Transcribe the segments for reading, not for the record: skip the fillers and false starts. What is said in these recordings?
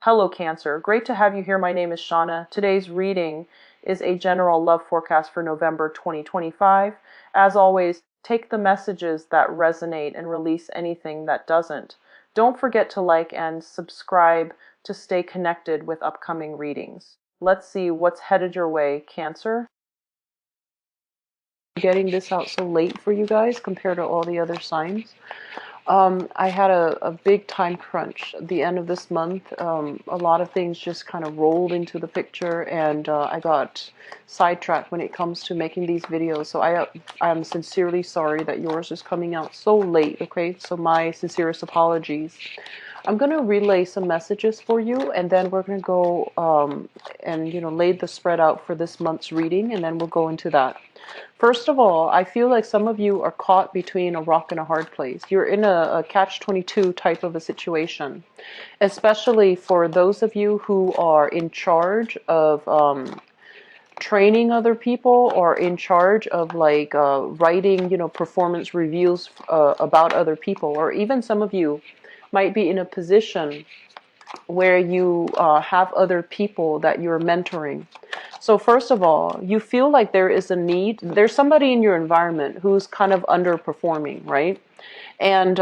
Hello Cancer, great to have you here. My name is Shauna. Today's reading is a general love forecast for November 2025. As always, take the messages that resonate and release anything that doesn't. Don't forget to like and subscribe to stay connected with upcoming readings. Let's see what's headed your way, Cancer. Getting this out so late for you guys compared to all the other signs. I had a big time crunch at the end of this month. A lot of things just kind of rolled into the picture, and I got sidetracked when it comes to making these videos. So I'm sincerely sorry that yours is coming out so late, okay? So my sincerest apologies. I'm going to relay some messages for you, and then we're going to go and, lay the spread out for this month's reading, and then we'll go into that. First of all, I feel like some of you are caught between a rock and a hard place. You're in a catch-22 type of a situation, especially for those of you who are in charge of training other people, or in charge of writing, performance reviews about other people, or even some of you might be in a position where you have other people that you're mentoring. So first of all, you feel like there is a need. There's somebody in your environment who's kind of underperforming, right? And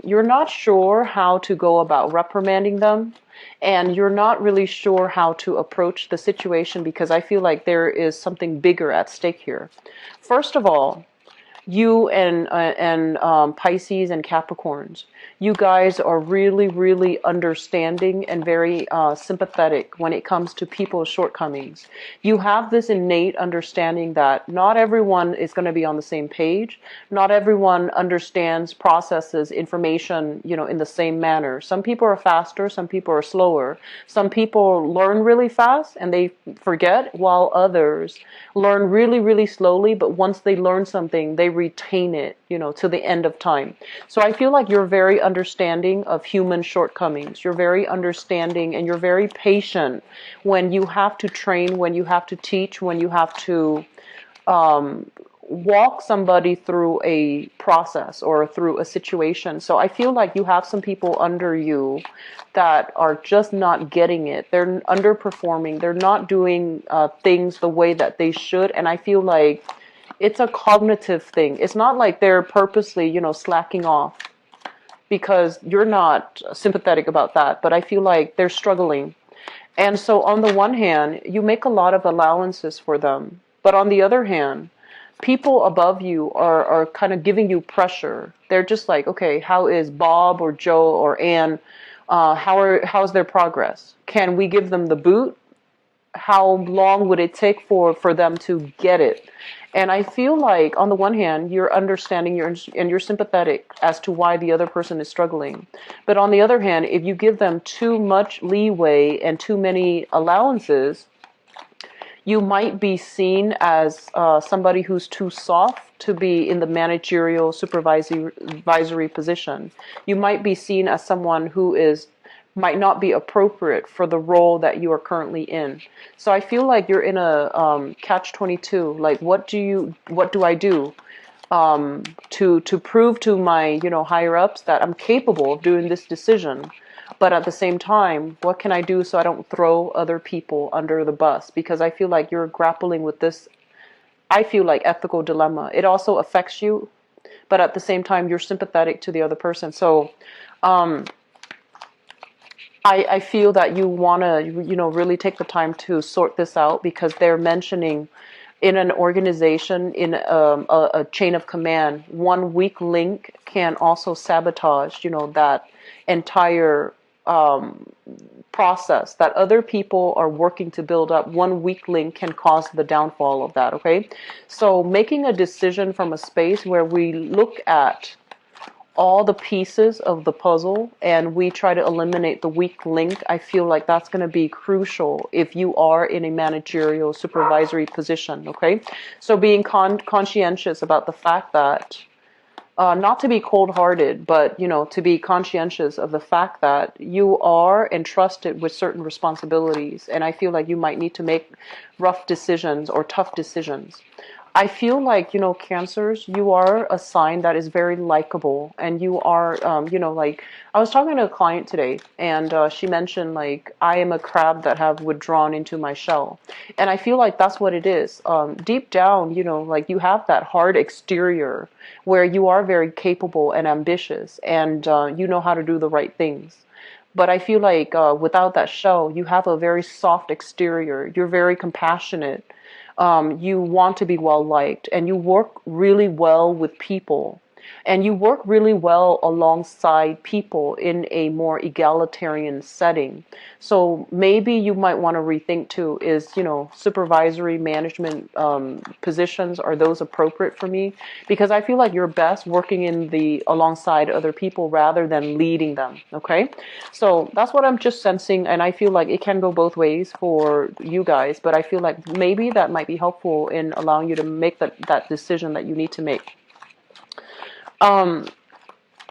you're not sure how to go about reprimanding them. And you're not really sure how to approach the situation, because I feel like there is something bigger at stake here. First of all, you and Pisces and Capricorns, you guys are really, really understanding and very sympathetic when it comes to people's shortcomings. You have this innate understanding that not everyone is going to be on the same page. Not everyone understands, processes information, in the same manner. Some people are faster, some people are slower. Some people learn really fast and they forget, while others learn really, really slowly, but once they learn something, they retain it, to the end of time. So I feel like you're very understanding of human shortcomings. You're very understanding, and you're very patient when you have to train, when you have to teach, when you have to walk somebody through a process or through a situation. So I feel like you have some people under you that are just not getting it. They're underperforming. They're not doing things the way that they should. And I feel like it's a cognitive thing. It's not like they're purposely, slacking off, because you're not sympathetic about that. But I feel like they're struggling. And so on the one hand, you make a lot of allowances for them. But on the other hand, people above you are kind of giving you pressure. They're just like, okay, how is Bob or Joe or Ann? How's their progress? Can we give them the boot? How long would it take for them to get it? And I feel like, on the one hand, you're understanding and you're sympathetic as to why the other person is struggling. But on the other hand, if you give them too much leeway and too many allowances, you might be seen as somebody who's too soft to be in the managerial supervisory position. You might be seen as someone who might not be appropriate for the role that you are currently in. So I feel like you're in a catch-22. Like, what do I do to prove to my higher ups that I'm capable of doing this decision? But at the same time, what can I do so I don't throw other people under the bus? Because I feel like you're grappling with this, I feel like, ethical dilemma. It also affects you, but at the same time, you're sympathetic to the other person. So I feel that you want to, really take the time to sort this out, because they're mentioning in an organization, in a chain of command, one weak link can also sabotage, that entire process that other people are working to build up. One weak link can cause the downfall of that, okay? So making a decision from a space where we look at all the pieces of the puzzle and we try to eliminate the weak link, I feel like that's going to be crucial if you are in a managerial supervisory position, okay? So being conscientious about the fact that not to be cold-hearted, but, to be conscientious of the fact that you are entrusted with certain responsibilities. And I feel like you might need to make rough decisions or tough decisions. I feel like, Cancers, you are a sign that is very likable, and you are, like, I was talking to a client today, and she mentioned, like, I am a crab that have withdrawn into my shell. And I feel like that's what it is. Deep down, like, you have that hard exterior where you are very capable and ambitious, and you know how to do the right things. But I feel like without that shell, you have a very soft exterior. You're very compassionate. You want to be well liked, and you work really well with people. And you work really well alongside people in a more egalitarian setting. So maybe you might want to rethink too, is, supervisory management positions, are those appropriate for me? Because I feel like you're best working alongside other people rather than leading them. Okay. So that's what I'm just sensing. And I feel like it can go both ways for you guys, but I feel like maybe that might be helpful in allowing you to make that decision that you need to make. Um,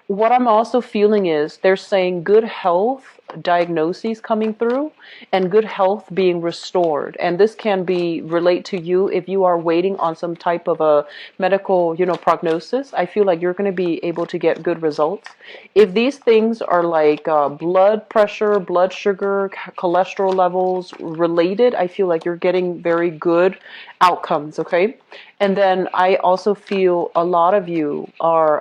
what I'm also feeling is they're saying good health diagnoses coming through and good health being restored. And this can be relate to you if you are waiting on some type of a medical, prognosis. I feel like you're going to be able to get good results. If these things are like blood pressure, blood sugar, cholesterol levels related, I feel like you're getting very good outcomes, okay? And then I also feel a lot of you are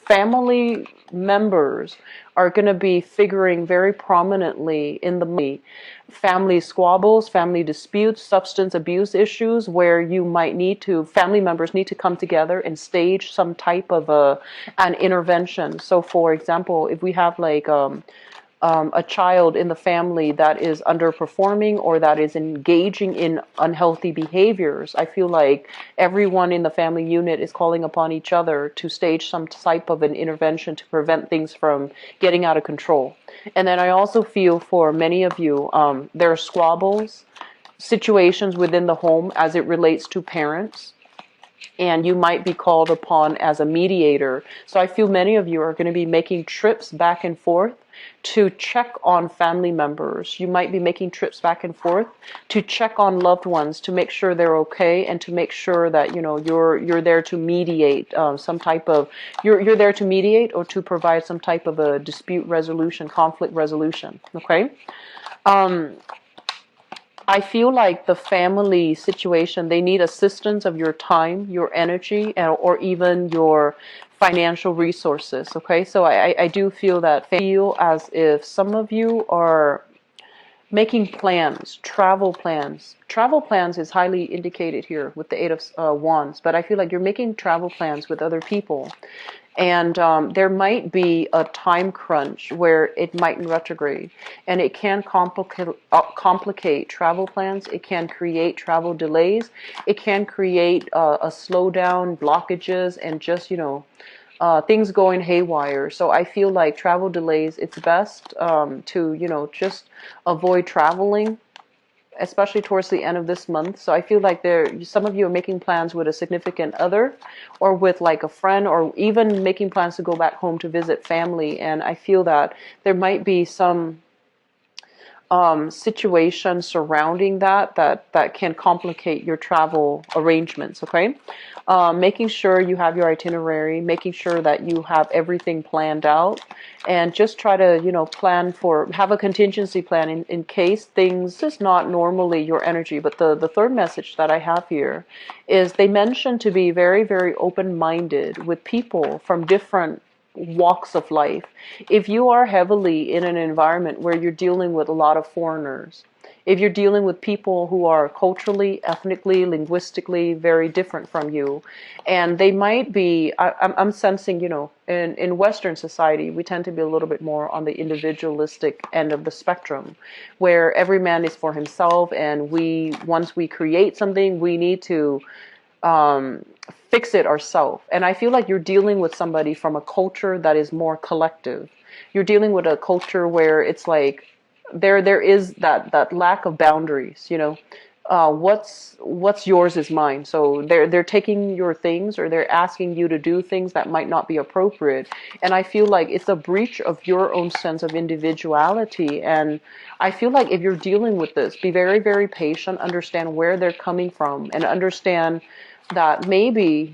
family members are going to be figuring very prominently in the family squabbles, family disputes, substance abuse issues, where family members need to come together and stage some type of an intervention. So, for example, if we have like a child in the family that is underperforming or that is engaging in unhealthy behaviors, I feel like everyone in the family unit is calling upon each other to stage some type of an intervention to prevent things from getting out of control. And then I also feel for many of you, there are squabbles, situations within the home as it relates to parents, and you might be called upon as a mediator. So I feel many of you are going to be making trips back and forth to check on family members. You might be making trips back and forth to check on loved ones, to make sure they're okay, and to make sure that you're there to mediate you're there to mediate or to provide some type of a dispute resolution, conflict resolution. Okay. I feel like the family situation, they need assistance of your time, your energy, or even your financial resources. Okay, so I do feel as if some of you are making plans, travel plans. Travel plans is highly indicated here with the Eight of Wands, but I feel like you're making travel plans with other people. And there might be a time crunch where it might retrograde, and it can complicate travel plans. It can create travel delays. It can create a slowdown, blockages, and just things going haywire. So I feel like travel delays, it's best to just avoid traveling, especially towards the end of this month. So I feel like some of you are making plans with a significant other or with like a friend, or even making plans to go back home to visit family. And I feel that there might be some situation surrounding that can complicate your travel arrangements. Okay. Making sure you have your itinerary, making sure that you have everything planned out, and just try to, have a contingency plan in case things is not normally your energy. But the third message that I have here is they mention to be very, very open-minded with people from different walks of life. If you are heavily in an environment where you're dealing with a lot of foreigners, if you're dealing with people who are culturally, ethnically, linguistically very different from you, and they might be, I'm sensing, in Western society, we tend to be a little bit more on the individualistic end of the spectrum, where every man is for himself, and once we create something, we need to fix it ourselves. And I feel like you're dealing with somebody from a culture that is more collective. You're dealing with a culture where it's like there is that lack of boundaries, what's yours is mine. So they're taking your things, or they're asking you to do things that might not be appropriate. And I feel like it's a breach of your own sense of individuality. And I feel like if you're dealing with this, be very, very patient, understand where they're coming from, and understand that maybe,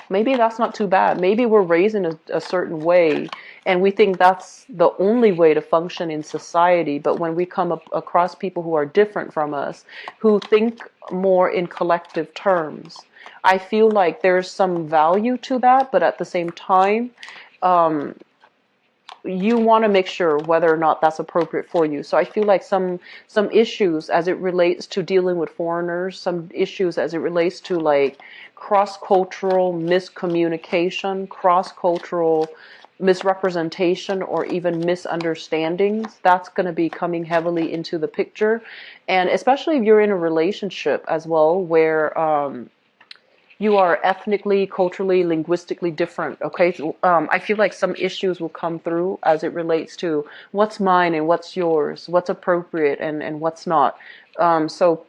maybe that's not too bad. Maybe we're raised in a certain way, and we think that's the only way to function in society. But when we come across people who are different from us, who think more in collective terms, I feel like there's some value to that. But at the same time, you want to make sure whether or not that's appropriate for you. So I feel like some issues as it relates to dealing with foreigners, some issues as it relates to like cross-cultural miscommunication, cross-cultural misrepresentation, or even misunderstandings, that's going to be coming heavily into the picture. And especially if you're in a relationship as well, where you are ethnically, culturally, linguistically different, okay? So, I feel like some issues will come through as it relates to what's mine and what's yours, what's appropriate and what's not. So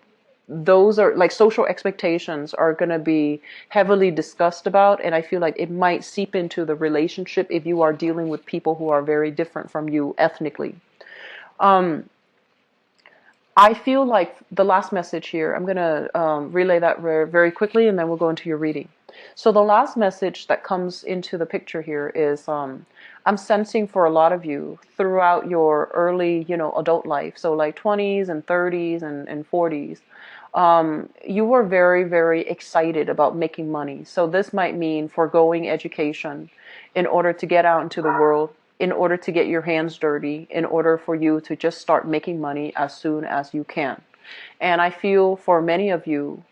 those are like social expectations are going to be heavily discussed about, and I feel like it might seep into the relationship if you are dealing with people who are very different from you ethnically. I feel like the last message here, I'm going to relay that very quickly, and then we'll go into your reading. So the last message that comes into the picture here is I'm sensing for a lot of you throughout your early, adult life, so like 20s and 30s and 40s, you were very, very excited about making money. So this might mean foregoing education in order to get out into the world, in order to get your hands dirty, in order for you to just start making money as soon as you can. And I feel for many of you,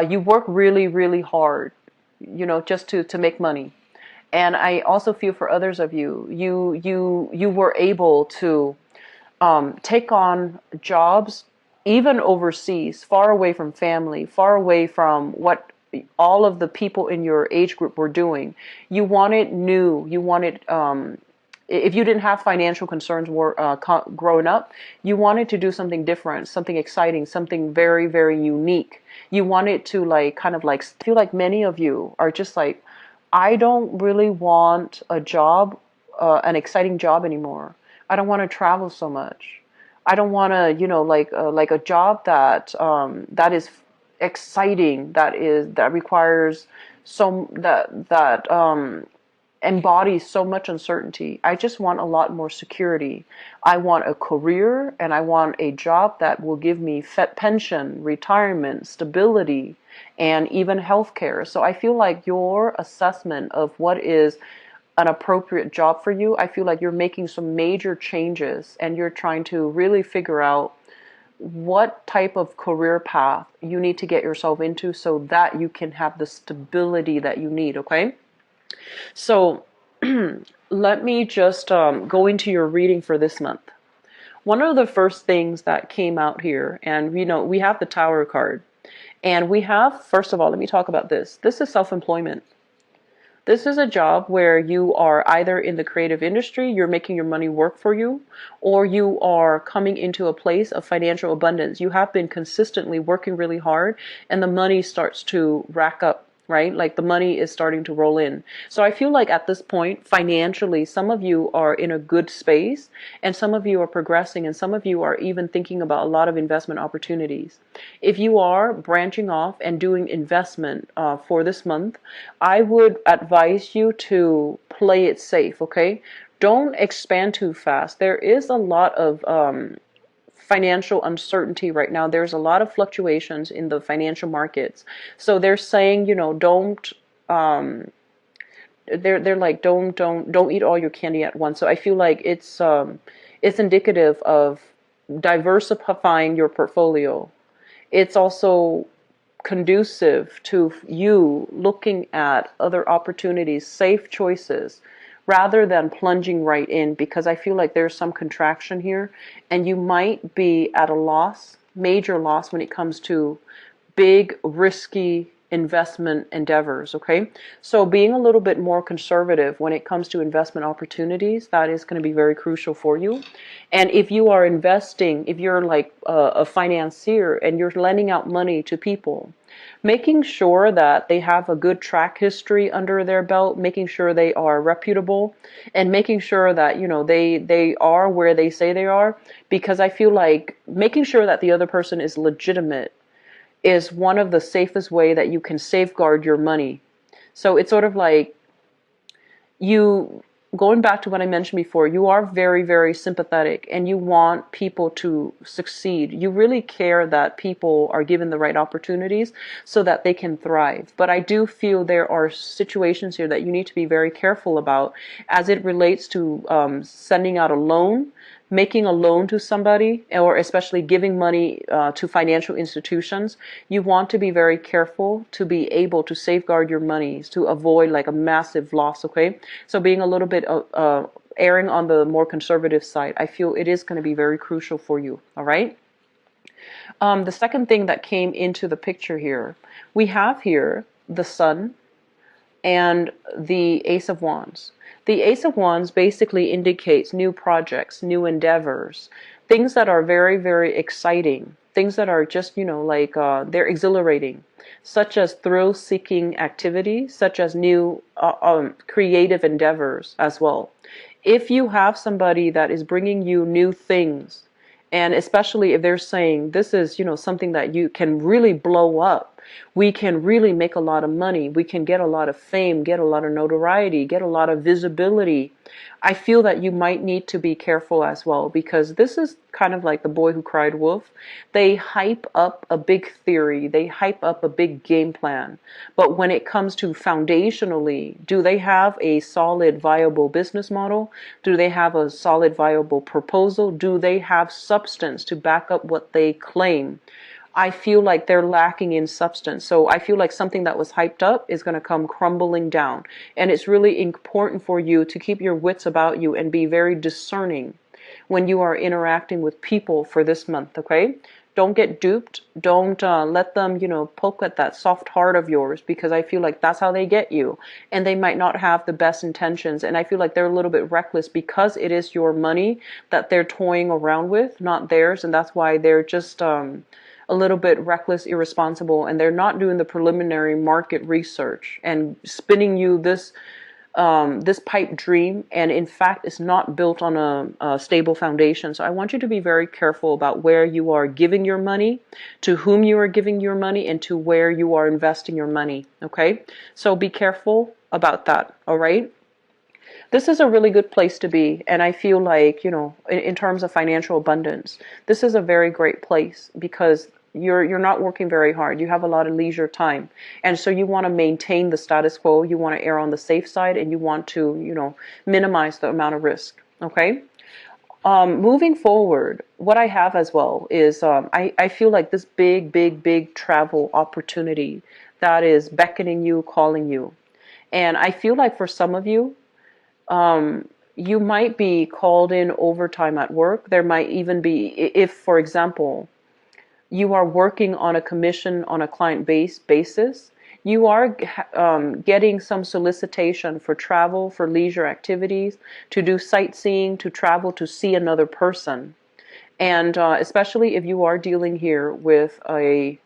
you work really, really hard, just to make money. And I also feel for others of you, you were able to take on jobs even overseas, far away from family, far away from what all of the people in your age group were doing. You wanted new, you wanted if you didn't have financial concerns growing up, you wanted to do something different, something exciting, something very, very unique. You wanted to feel like many of you are just like, I don't really want a job, an exciting job anymore. I don't want to travel so much. I don't want to, like a job that is exciting, that requires that embodies so much uncertainty. I just want a lot more security. I want a career, and I want a job that will give me pension, retirement, stability, and even healthcare. So I feel like your assessment of what is an appropriate job for you, I feel like you're making some major changes, and you're trying to really figure out what type of career path you need to get yourself into so that you can have the stability that you need, okay? So let me just go into your reading for this month. One of the first things that came out here, and we have the Tower card, and we have, first of all, let me talk about this. This is self-employment. This is a job where you are either in the creative industry, you're making your money work for you, or you are coming into a place of financial abundance. You have been consistently working really hard, and the money starts to rack up, right? Like the money is starting to roll in. So I feel like at this point, financially, some of you are in a good space, and some of you are progressing, and some of you are even thinking about a lot of investment opportunities. If you are branching off and doing investment for this month, I would advise you to play it safe, okay? Don't expand too fast. There is a lot of financial uncertainty right now. There's a lot of fluctuations in the financial markets. So they're saying, don't they're like don't eat all your candy at once. So I feel like it's indicative of diversifying your portfolio. It's also conducive to you looking at other opportunities, safe choices, rather than plunging right in, because I feel like there's some contraction here, and you might be at a loss, major loss, when it comes to big, risky investment endeavors, okay? So being a little bit more conservative when it comes to investment opportunities, that is going to be very crucial for you. And if you are investing, if you're like a financier and you're lending out money to people, making sure that they have a good track history under their belt, making sure they are reputable, and making sure that, you know, they are where they say they are, because I feel like making sure that the other person is legitimate is one of the safest way that you can safeguard your money. So it's sort of like you, going back to what I mentioned before, you are very, very sympathetic and you want people to succeed. You really care that people are given the right opportunities so that they can thrive. But I do feel there are situations here that you need to be very careful about as it relates to sending out a loan, making a loan to somebody, or especially giving money to financial institutions. You want to be very careful to be able to safeguard your monies to avoid like a massive loss, okay? So being a little bit erring on the more conservative side, I feel it is going to be very crucial for you, all right? The second thing that came into the picture here, we have here the Sun and the Ace of Wands. The Ace of Wands basically indicates new projects, new endeavors, things that are very, very exciting, things that are just, you know, like they're exhilarating, such as thrill-seeking activities, such as new creative endeavors as well. If you have somebody that is bringing you new things, and especially if they're saying this is, you know, something that you can really blow up, we can really make a lot of money, we can get a lot of fame, get a lot of notoriety, get a lot of visibility, I feel that you might need to be careful as well, because this is kind of like the boy who cried wolf. They hype up a big theory, they hype up a big game plan, but when it comes to foundationally, do they have a solid viable business model? Do they have a solid viable proposal? Do they have substance to back up what they claim? I feel like they're lacking in substance. So I feel like something that was hyped up is going to come crumbling down. And it's really important for you to keep your wits about you and be very discerning when you are interacting with people for this month, okay? Don't get duped. Don't let them, you know, poke at that soft heart of yours, because I feel like that's how they get you. And they might not have the best intentions. And I feel like they're a little bit reckless because it is your money that they're toying around with, not theirs. And that's why they're just a little bit reckless, irresponsible, and they're not doing the preliminary market research and spinning you this this pipe dream, and in fact it's not built on a stable foundation. So I want you to be very careful about where you are giving your money, to whom you are giving your money, and to where you are investing your money, okay? So be careful about that, all right? This is a really good place to be, and I feel like, you know, in terms of financial abundance, this is a very great place because you're not working very hard. You have a lot of leisure time, and so you want to maintain the status quo. You want to err on the safe side, and you want to, you know, minimize the amount of risk. Okay. Moving forward, what I have as well is I feel like this big travel opportunity that is beckoning you, calling you, and I feel like for some of you, you might be called in overtime at work. There might even be, if, for example, you are working on a commission on a client-based basis, you are getting some solicitation for travel, for leisure activities, to do sightseeing, to travel to see another person. And especially if you are dealing here with a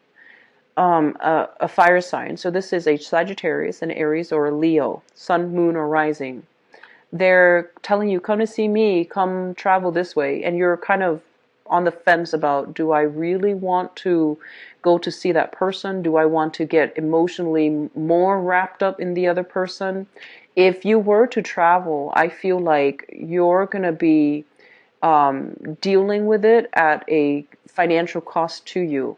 fire sign. So this is a Sagittarius, an Aries, or a Leo, sun, moon, or rising. They're telling you, come to see me, come travel this way. And you're kind of on the fence about, do I really want to go to see that person? Do I want to get emotionally more wrapped up in the other person? If you were to travel, I feel like you're going to be dealing with it at a financial cost to you.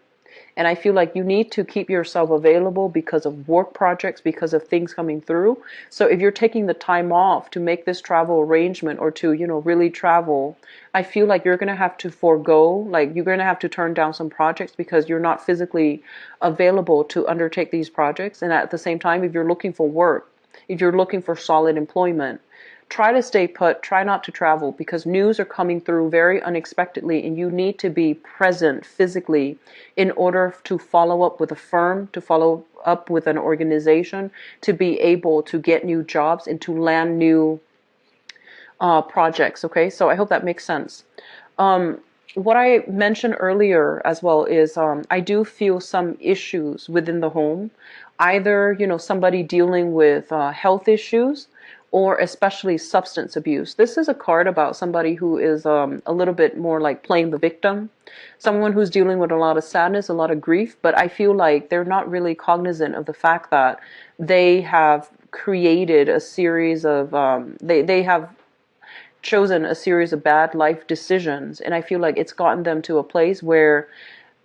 And I feel like you need to keep yourself available because of work projects, because of things coming through. So if you're taking the time off to make this travel arrangement or to, you know, really travel, I feel like you're going to have to forego, like you're going to have to turn down some projects because you're not physically available to undertake these projects. And at the same time, if you're looking for work, if you're looking for solid employment, try to stay put, try not to travel, because news are coming through very unexpectedly, and you need to be present physically in order to follow up with a firm, to follow up with an organization, to be able to get new jobs and to land new projects. Okay, so I hope that makes sense. What I mentioned earlier as well is I do feel some issues within the home, either somebody dealing with health issues, or especially substance abuse. This is a card about somebody who is a little bit more like playing the victim, someone who's dealing with a lot of sadness, a lot of grief, but I feel like they're not really cognizant of the fact that they have created a series of they have chosen a series of bad life decisions, and I feel like it's gotten them to a place where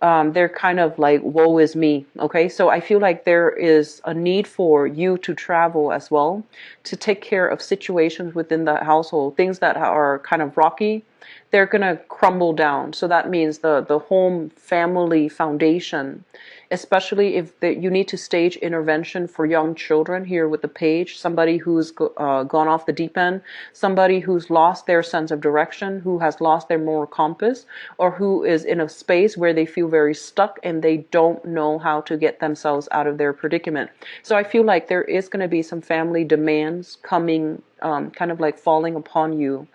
they're kind of like, woe is me. Okay, so I feel like there is a need for you to travel as well, to take care of situations within the household, things that are kind of rocky. They're gonna crumble down. So that means the home family foundation, especially if you need to stage intervention for young children here with the page, somebody who's gone off the deep end, somebody who's lost their sense of direction, who has lost their moral compass, or who is in a space where they feel very stuck and they don't know how to get themselves out of their predicament. So I feel like there is going to be some family demands coming, kind of like falling upon you,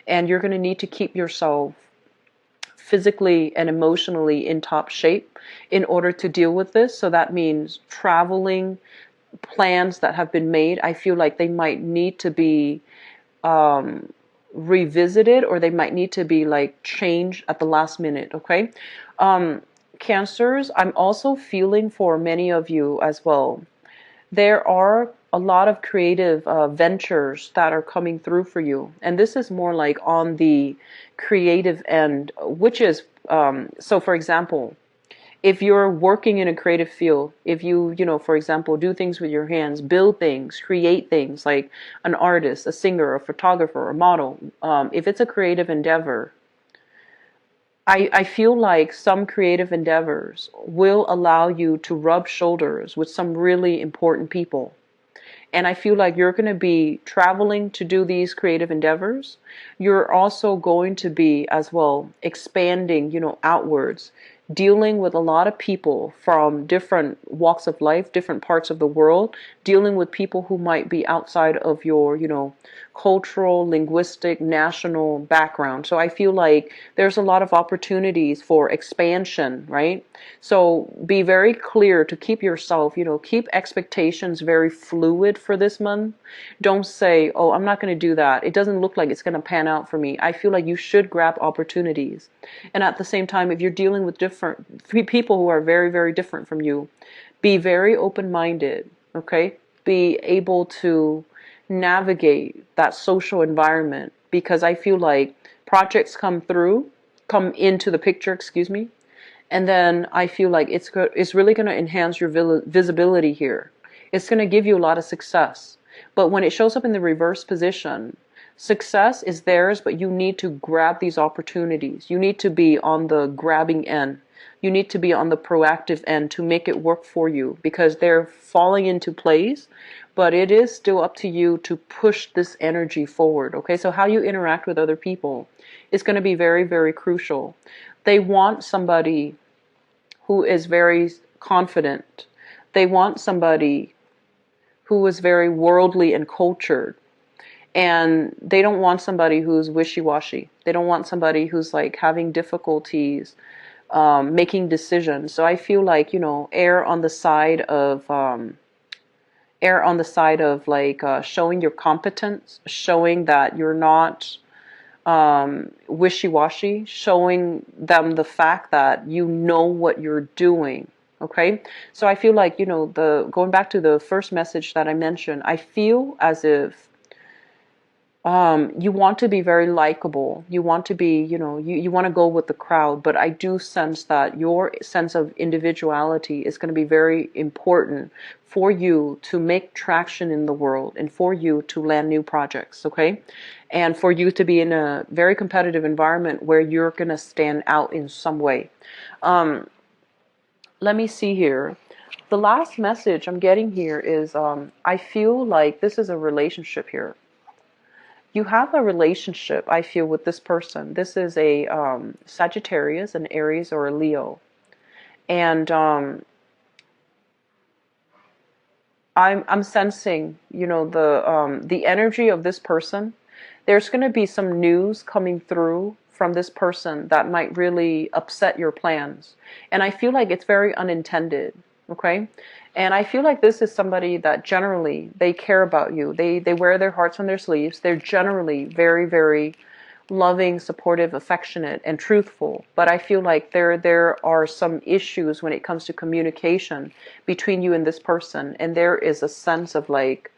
and you're going to need to keep yourself physically and emotionally in top shape in order to deal with this. So that means traveling, plans that have been made, I feel like they might need to be revisited, or they might need to be like changed at the last minute. Okay, Cancers, I'm also feeling for many of you as well. There are a lot of creative ventures that are coming through for you, and this is more like on the creative end, which is so for example, if you're working in a creative field, if for example, do things with your hands, build things, create things, like an artist, a singer, a photographer, a model, if it's a creative endeavor, I feel like some creative endeavors will allow you to rub shoulders with some really important people. And I feel like you're going to be traveling to do these creative endeavors. You're also going to be as well expanding, outwards, dealing with a lot of people from different walks of life, different parts of the world, dealing with people who might be outside of your, cultural, linguistic, national background. So I feel like there's a lot of opportunities for expansion, right? So be very clear to keep yourself, keep expectations very fluid for this month. Don't say, oh, I'm not going to do that. It doesn't look like it's going to pan out for me. I feel like you should grab opportunities. And at the same time, if you're dealing with different people who are very, very different from you, be very open-minded, okay? Be able to navigate that social environment, because I feel like projects come into the picture, excuse me, and then I feel like it's really going to enhance your visibility here. It's going to give you a lot of success. But when it shows up in the reverse position, success is theirs, but you need to grab these opportunities. You need to be on the grabbing end. You need to be on the proactive end to make it work for you, because they're falling into place, but it is still up to you to push this energy forward. Okay, so how you interact with other people is going to be very, very crucial. They want somebody who is very confident. They want somebody who is very worldly and cultured. And they don't want somebody who's wishy-washy. They don't want somebody who's like having difficulties making decisions. So I feel like, err on the side of like showing your competence, showing that you're not wishy-washy, showing them the fact that you know what you're doing. Okay, so I feel like, going back to the first message that I mentioned, I feel as if you want to be very likable. You want to be, you want to go with the crowd, but I do sense that your sense of individuality is going to be very important for you to make traction in the world and for you to land new projects, okay? And for you to be in a very competitive environment where you're going to stand out in some way. Let me see here. The last message I'm getting here is I feel like this is a relationship here. You have a relationship, I feel, with this person. This is a Sagittarius, an Aries, or a Leo. And I'm sensing, you know, the energy of this person. There's going to be some news coming through from this person that might really upset your plans. And I feel like it's very unintended, okay? And I feel like this is somebody that generally they care about you. They wear their hearts on their sleeves. They're generally very, very loving, supportive, affectionate, and truthful. But I feel like there are some issues when it comes to communication between you and this person. And there is a sense of like,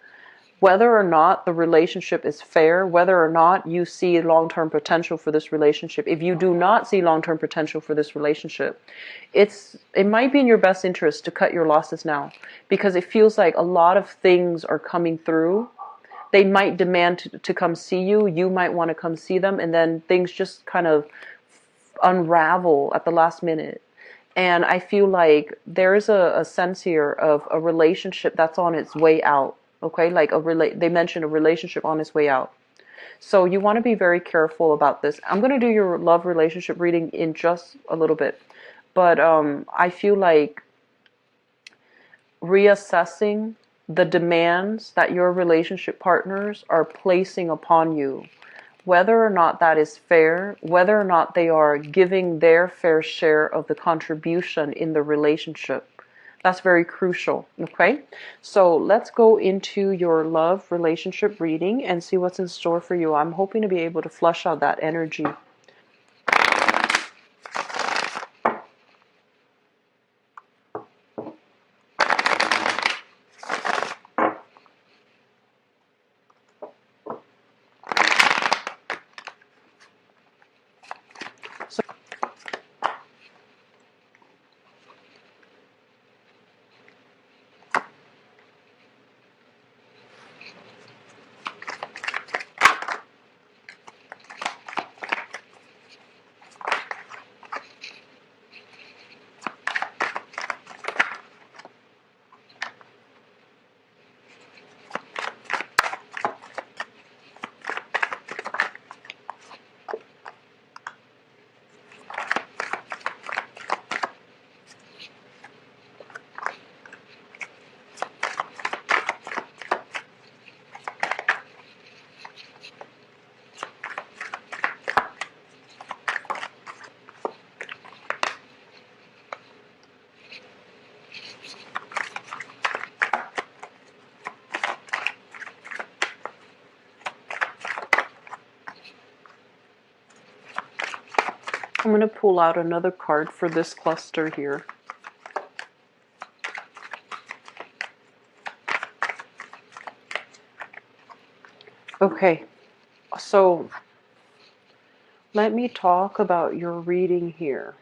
whether or not the relationship is fair, whether or not you see long-term potential for this relationship. If you do not see long-term potential for this relationship, it might be in your best interest to cut your losses now, because it feels like a lot of things are coming through. They might demand to come see you. You might want to come see them, and then things just kind of unravel at the last minute. And I feel like there's a sense here of a relationship that's on its way out. Okay, like they mentioned a relationship on its way out. So you want to be very careful about this. I'm going to do your love relationship reading in just a little bit. But I feel like reassessing the demands that your relationship partners are placing upon you, whether or not that is fair, whether or not they are giving their fair share of the contribution in the relationship. That's very crucial, okay? So let's go into your love relationship reading and see what's in store for you. I'm hoping to be able to flush out that energy. I'm going to pull out another card for this cluster here. Okay, so let me talk about your reading here.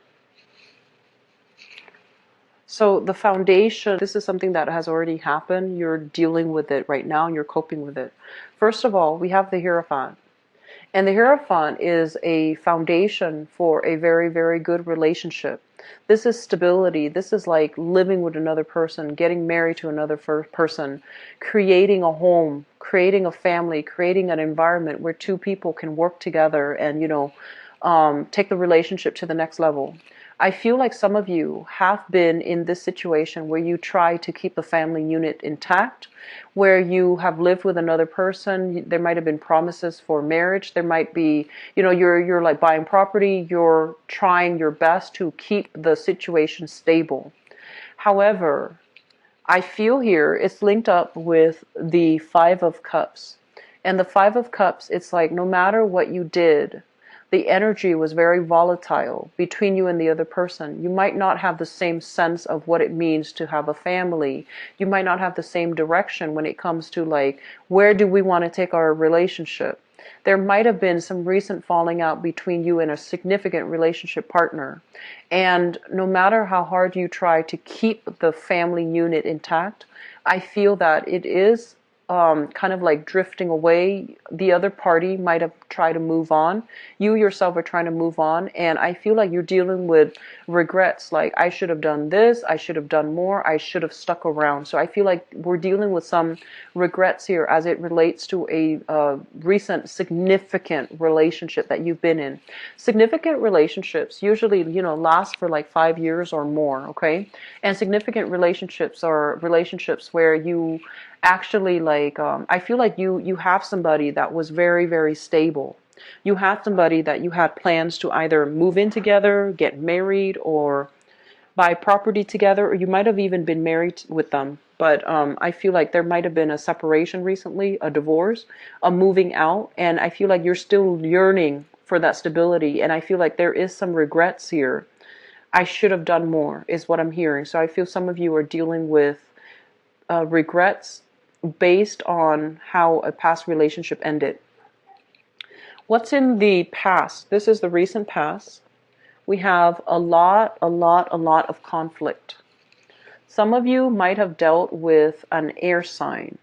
So the foundation, this is something that has already happened. You're dealing with it right now and you're coping with it. First of all, we have the Hierophant. And the Hierophant is a foundation for a very, very good relationship. This is stability. This is like living with another person, getting married to another person, creating a home, creating a family, creating an environment where two people can work together and, you know, take the relationship to the next level. I feel like some of you have been in this situation where you try to keep the family unit intact, where you have lived with another person. There might have been promises for marriage. There might be, you know, you're like buying property. You're trying your best to keep the situation stable. However, I feel here it's linked up with the Five of Cups. And the Five of Cups, it's like no matter what you did, the energy was very volatile between you and the other person. You might not have the same sense of what it means to have a family. You might not have the same direction when it comes to like, where do we want to take our relationship? There might have been some recent falling out between you and a significant relationship partner. And no matter how hard you try to keep the family unit intact, I feel that it is kind of like drifting away. The other party might have try to move on. You yourself are trying to move on, and I feel like you're dealing with regrets, like I should have done this, I should have done more, I should have stuck around. So I feel like we're dealing with some regrets here as it relates to a recent significant relationship that you've been in. Significant relationships usually, last for like 5 years or more, okay? And significant relationships are relationships where you actually like, I feel like you have somebody that was very, very stable. You had somebody that you had plans to either move in together, get married, or buy property together, or you might have even been married with them. But I feel like there might have been a separation recently, a divorce, a moving out, and I feel like you're still yearning for that stability, and I feel like there is some regrets here. I should have done more, is what I'm hearing. So I feel some of you are dealing with regrets based on how a past relationship ended. What's in the past? This is the recent past. We have a lot of conflict. Some of you might have dealt with an air sign.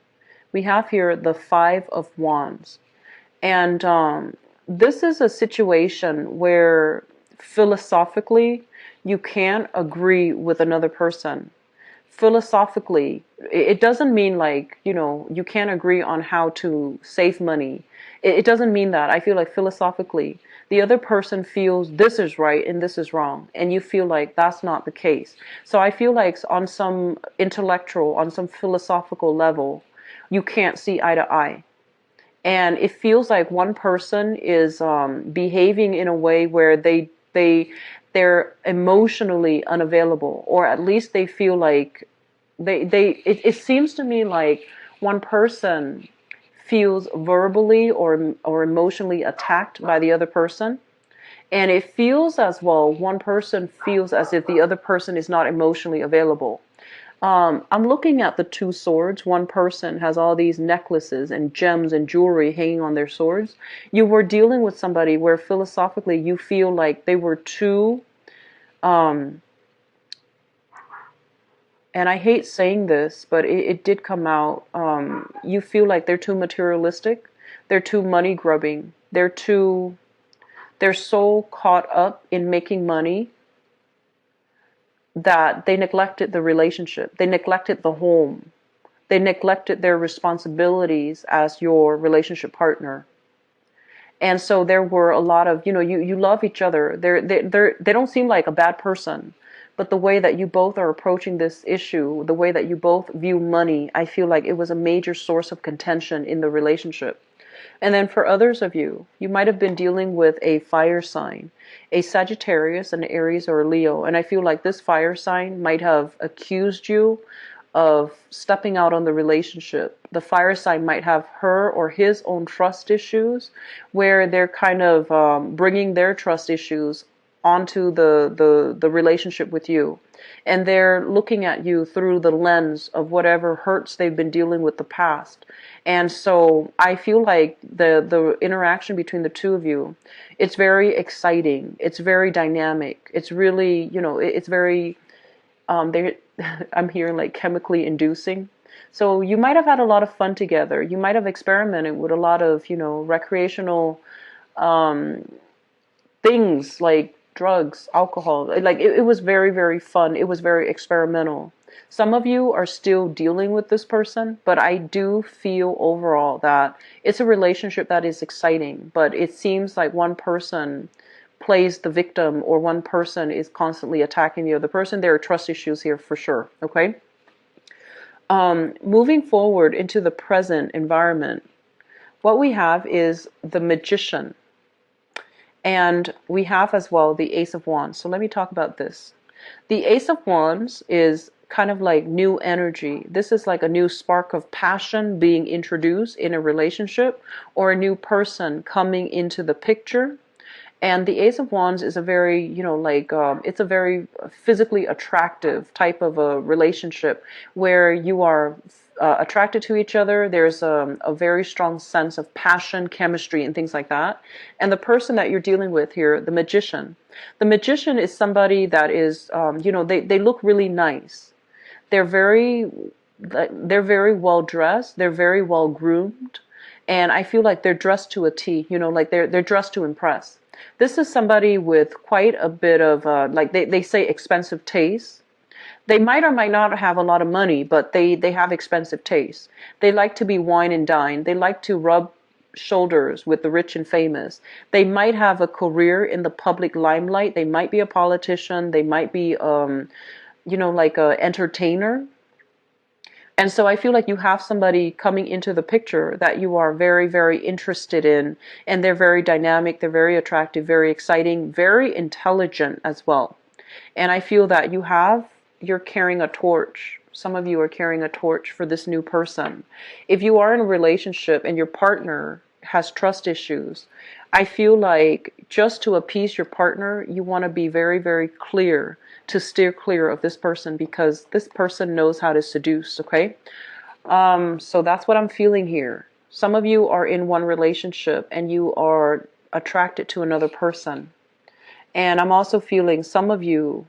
We have here the Five of Wands. And this is a situation where philosophically you can't agree with another person. Philosophically, it doesn't mean like, you can't agree on how to save money. It doesn't mean that. I feel like philosophically, the other person feels this is right and this is wrong, and you feel like that's not the case. So I feel like on some intellectual, on some philosophical level, you can't see eye to eye. And it feels like one person is behaving in a way where they're emotionally unavailable, or at least they feel like it seems to me like one person feels verbally or emotionally attacked by the other person. And it feels as well, one person feels as if the other person is not emotionally available. I'm looking at the two swords. One person has all these necklaces and gems and jewelry hanging on their swords. You were dealing with somebody where philosophically you feel like they were too, and I hate saying this, but it did come out. You feel like they're too materialistic. They're too money grubbing. They're so caught up in making money that they neglected the relationship. They neglected the home. They neglected their responsibilities as your relationship partner. And so there were a lot of, you love each other. They don't seem like a bad person. But the way that you both are approaching this issue, the way that you both view money, I feel like it was a major source of contention in the relationship. And then for others of you, you might have been dealing with a fire sign, a Sagittarius, an Aries, or a Leo. And I feel like this fire sign might have accused you of stepping out on the relationship. The fire sign might have her or his own trust issues, where they're kind of bringing their trust issues onto the relationship with you. And they're looking at you through the lens of whatever hurts they've been dealing with the past. And so I feel like the interaction between the two of you, it's very exciting. It's very dynamic. It's really, it's very, I'm hearing like chemically inducing. So you might have had a lot of fun together. You might have experimented with a lot of, recreational things like drugs, alcohol. Like it was very, very fun. It was very experimental. Some of you are still dealing with this person, but I do feel overall that it's a relationship that is exciting, but it seems like one person plays the victim, or one person is constantly attacking the other person. There are trust issues here for sure, okay? Moving forward into the present environment, what we have is the Magician. And we have as well the Ace of Wands. So let me talk about this. The Ace of Wands is kind of like new energy. This is like a new spark of passion being introduced in a relationship, or a new person coming into the picture. And the Ace of Wands is a very, it's a very physically attractive type of a relationship where you are attracted to each other. There's a very strong sense of passion, chemistry, and things like that. And the person that you're dealing with here, the Magician. The Magician is somebody that is, they look really nice. They're very well dressed. They're very well groomed. And I feel like they're dressed to a T, you know, like they're dressed to impress. This is somebody with quite a bit of, like they say expensive taste. They might or might not have a lot of money, but they have expensive taste. They like to be wine and dine. They like to rub shoulders with the rich and famous. They might have a career in the public limelight. They might be a politician. They might be, you know, like a entertainer. And so I feel like you have somebody coming into the picture that you are very, very interested in, and they're very dynamic, they're very attractive, very exciting, very intelligent as well. And I feel that you're carrying a torch. Some of you are carrying a torch for this new person. If you are in a relationship and your partner has trust issues, I feel like just to appease your partner, you want to be very, very clear to steer clear of this person, because this person knows how to seduce, okay? So that's what I'm feeling here. Some of you are in one relationship and you are attracted to another person. And I'm also feeling some of you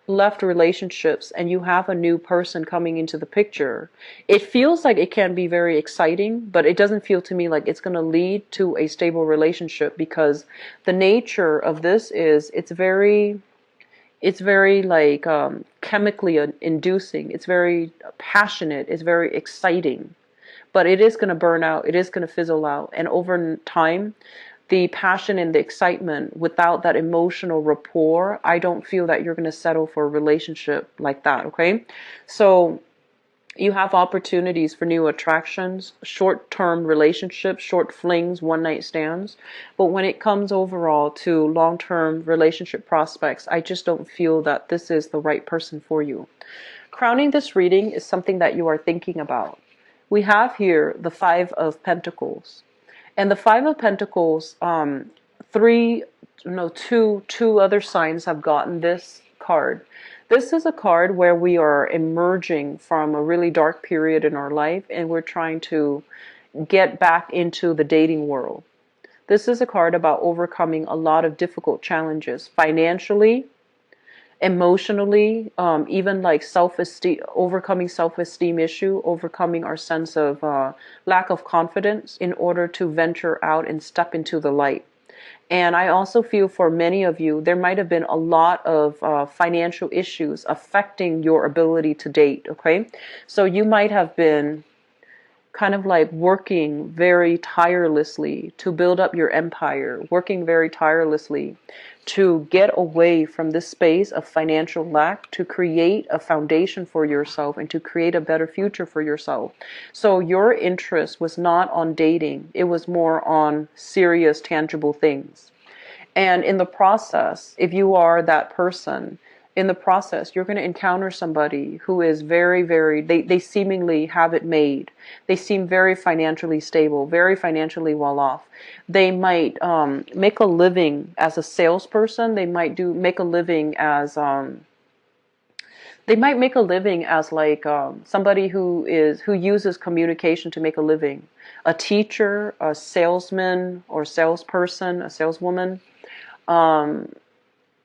left relationships and you have a new person coming into the picture. It feels like it can be very exciting, but it doesn't feel to me like it's going to lead to a stable relationship, because the nature of this is it's very like chemically inducing. It's very passionate. It's very exciting, but it is going to burn out. It is going to fizzle out. And over time, the passion and the excitement without that emotional rapport, I don't feel that you're going to settle for a relationship like that. Okay. So you have opportunities for new attractions, short-term relationships, short flings, one-night stands. But when it comes overall to long-term relationship prospects, I just don't feel that this is the right person for you. Crowning this reading is something that you are thinking about. We have here the Five of Pentacles. And the Five of Pentacles, two other signs have gotten this card. This is a card where we are emerging from a really dark period in our life and we're trying to get back into the dating world. This is a card about overcoming a lot of difficult challenges, financially, emotionally, even like self-esteem, overcoming self-esteem issue, overcoming our sense of lack of confidence in order to venture out and step into the light. And I also feel for many of you, there might have been a lot of financial issues affecting your ability to date, okay? So you might have been kind of like working very tirelessly to build up your empire, working very tirelessly to get away from this space of financial lack, to create a foundation for yourself and to create a better future for yourself. So your interest was not on dating, it was more on serious, tangible things. And in the process, if you are that person, in the process, you're going to encounter somebody who is very, very, they seemingly have it made. They seem very financially stable, very financially well off. They might make a living as a salesperson. They might make a living as, like somebody who uses communication to make a living. A teacher, a salesman or salesperson, a saleswoman.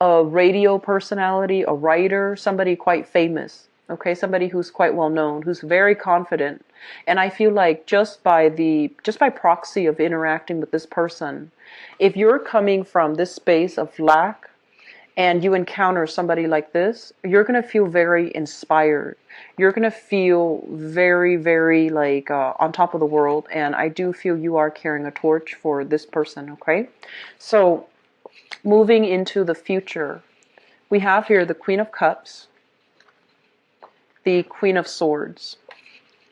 A radio personality, a writer, somebody quite famous, okay, somebody who's quite well known, who's very confident. And I feel like just by proxy of interacting with this person, if you're coming from this space of lack and you encounter somebody like this, you're going to feel very inspired. You're going to feel very, very like on top of the world. And I do feel you are carrying a torch for this person, okay? So moving into the future, we have here the Queen of Cups, the Queen of Swords,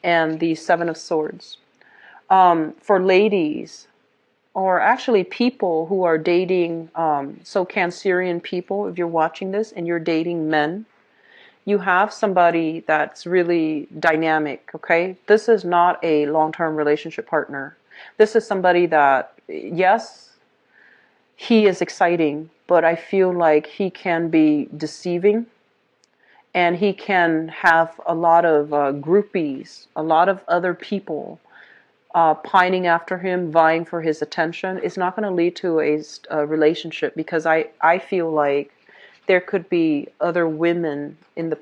and the Seven of Swords. For ladies, or actually people who are dating, so Cancerian people, if you're watching this and you're dating men, you have somebody that's really dynamic, okay? This is not a long-term relationship partner. This is somebody that, yes, he is exciting, but I feel like he can be deceiving and he can have a lot of groupies, a lot of other people pining after him, vying for his attention. It's not going to lead to a relationship, because I feel like there could be other women in the